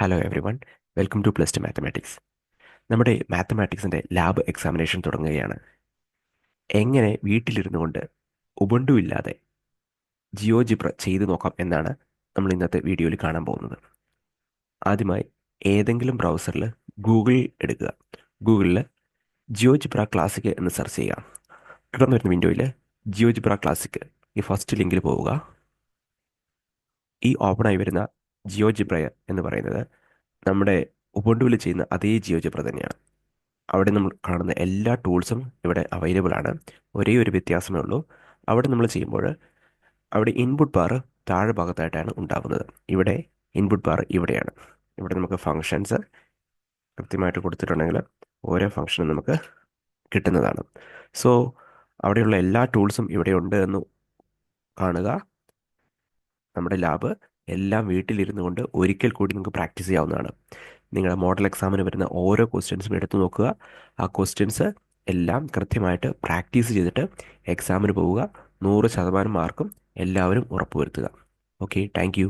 Hello every one, welcome two plus two mathematics. നമ്മുടെ മാത്തമാറ്റിക്സിൻ്റെ lab examination തുടങ്ങുകയാണ്. എങ്ങനെ വീട്ടിലിരുന്നു കൊണ്ട് ഉബുണ്ടു ഇല്ലാതെ ജിയോജിബ്ര ചെയ്തു നോക്കാം എന്നാണ് നമ്മൾ ഇന്നത്തെ വീഡിയോയിൽ കാണാൻ പോകുന്നത്. ആദ്യമായി ഏതെങ്കിലും ബ്രൗസറിൽ ഗൂഗിൾ എടുക്കുക. ഗൂഗിളിൽ ജിയോജിബ്ര ക്ലാസിക് എന്ന് സെർച്ച് ചെയ്യുക. തുടർന്ന് വരുന്ന വിൻഡോയിൽ ജിയോജിബ്ര ക്ലാസിക് ഈ ഫസ്റ്റ് ലിങ്കിൽ പോവുക. ഈ ഓപ്പണായി വരുന്ന ജിയോജിബ്ര എന്ന് പറയുന്നത് നമ്മുടെ ഉബുണ്ടുവിൽ ചെയ്യുന്ന അതേ ജിയോജിബ്ര തന്നെയാണ്. അവിടെ നമ്മൾ കാണുന്ന എല്ലാ ടൂൾസും ഇവിടെ അവൈലബിൾ ആണ്. ഒരേ ഒരു വ്യത്യാസമേ ഉള്ളൂ. അവിടെ നമ്മൾ ചെയ്യുമ്പോൾ അവിടെ ഇൻപുട്ട് ബാർ താഴെ ഭാഗത്തായിട്ടാണ് ഉണ്ടാകുന്നത്. ഇവിടെ ഇൻപുട്ട് ബാർ ഇവിടെയാണ്. ഇവിടെ നമുക്ക് ഫങ്ഷൻസ് കൃത്യമായിട്ട് കൊടുത്തിട്ടുണ്ടെങ്കിൽ ഓരോ ഫങ്ഷനും നമുക്ക് കിട്ടുന്നതാണ്. സോ അവിടെയുള്ള എല്ലാ ടൂൾസും ഇവിടെ ഉണ്ട് എന്ന് കാണുക. നമ്മുടെ ലാബ് എല്ലാം വീട്ടിലിരുന്നു കൊണ്ട് ഒരിക്കൽ കൂടി നിങ്ങൾക്ക് പ്രാക്ടീസ് ചെയ്യാവുന്നതാണ്. നിങ്ങളുടെ മോഡൽ എക്സാമിന് വരുന്ന ഓരോ ക്വസ്റ്റ്യൻസും എടുത്തു നോക്കുക. ആ ക്വസ്റ്റ്യൻസ് എല്ലാം കൃത്യമായിട്ട് പ്രാക്ടീസ് ചെയ്തിട്ട് എക്സാമിന് പോവുക. 100% മാർക്കും എല്ലാവരും ഉറപ്പുവരുത്തുക. Okay, thank you.